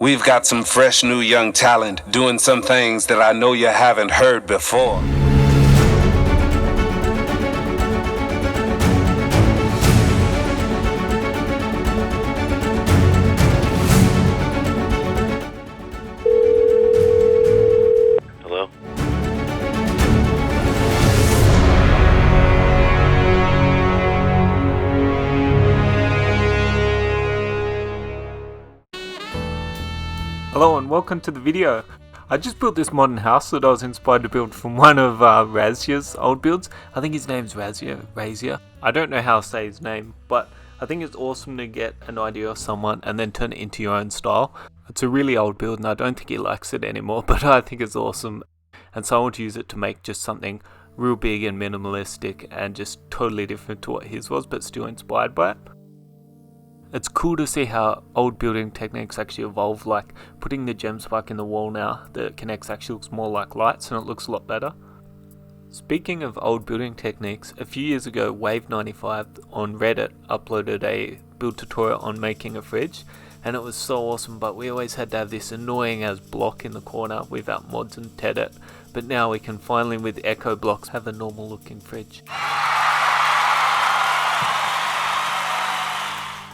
We've got some fresh new young talent doing some things that I know you haven't heard before. Hello? Hello and welcome to the video. I just built this modern house that I was inspired to build from one of Razia's old builds. I think his name's Razia. I don't know how to say his name, but I think it's awesome to get an idea of someone and then turn it into your own style. It's a really old build and I don't think he likes it anymore, but I think it's awesome. And so I want to use it to make just something real big and minimalistic and just totally different to what his was, but still inspired by it. It's cool to see how old building techniques actually evolve, like putting the gem spike in the wall now, the connects actually looks more like lights and it looks a lot better. Speaking of old building techniques, a few years ago Wave95 on Reddit uploaded a build tutorial on making a fridge, and it was so awesome, but we always had to have this annoying as block in the corner without mods and teddit, but now we can finally with echo blocks have a normal looking fridge.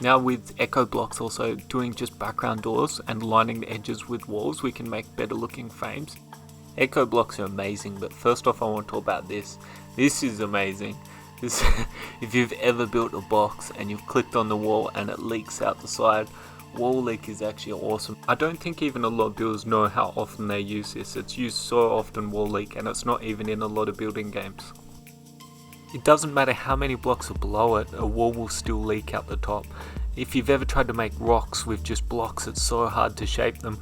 Now with echo blocks also doing just background doors and lining the edges with walls, we can make better looking frames. Echo blocks are amazing, but first off I want to talk about this. This is amazing. If you've ever built a box and you've clicked on the wall and it leaks out the side, wall leak is actually awesome. I don't think even a lot of builders know how often they use this. It's used so often, wall leak, and it's not even in a lot of building games. It doesn't matter how many blocks are below it, a wall will still leak out the top. If you've ever tried to make rocks with just blocks, it's so hard to shape them.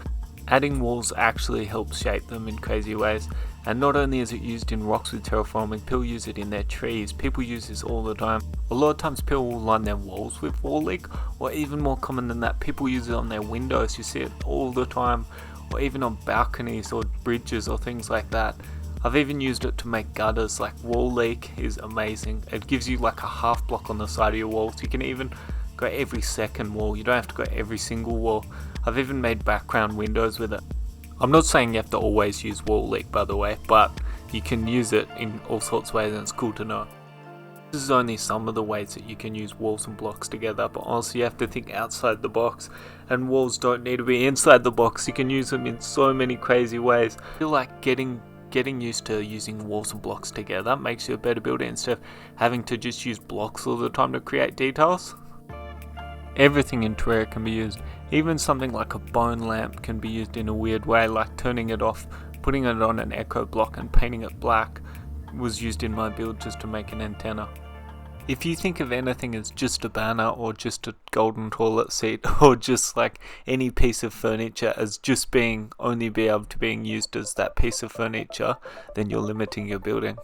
Adding walls actually helps shape them in crazy ways. And not only is it used in rocks with terraforming, people use it in their trees. People use this all the time. A lot of times people will line their walls with wall leak, or even more common than that, people use it on their windows. You see it all the time, or even on balconies or bridges or things like that. I've even used it to make gutters. Like wall leak is amazing. It gives you like a half block on the side of your wall, so you can even go every second wall. You don't have to go every single wall. I've even made background windows with it. I'm not saying you have to always use wall leak, by the way, but you can use it in all sorts of ways and it's cool to know. This is only some of the ways that you can use walls and blocks together, but also you have to think outside the box, and walls don't need to be inside the box. You can use them in so many crazy ways. I feel like getting used to using walls and blocks together makes you a better builder instead of having to just use blocks all the time to create details. Everything in Terraria can be used. Even something like a bone lamp can be used in a weird way, like turning it off, putting it on an echo block and painting it black was used in my build just to make an antenna. If you think of anything as just a banner or just a golden toilet seat or just like any piece of furniture as just only be able to being used as that piece of furniture, then you're limiting your building.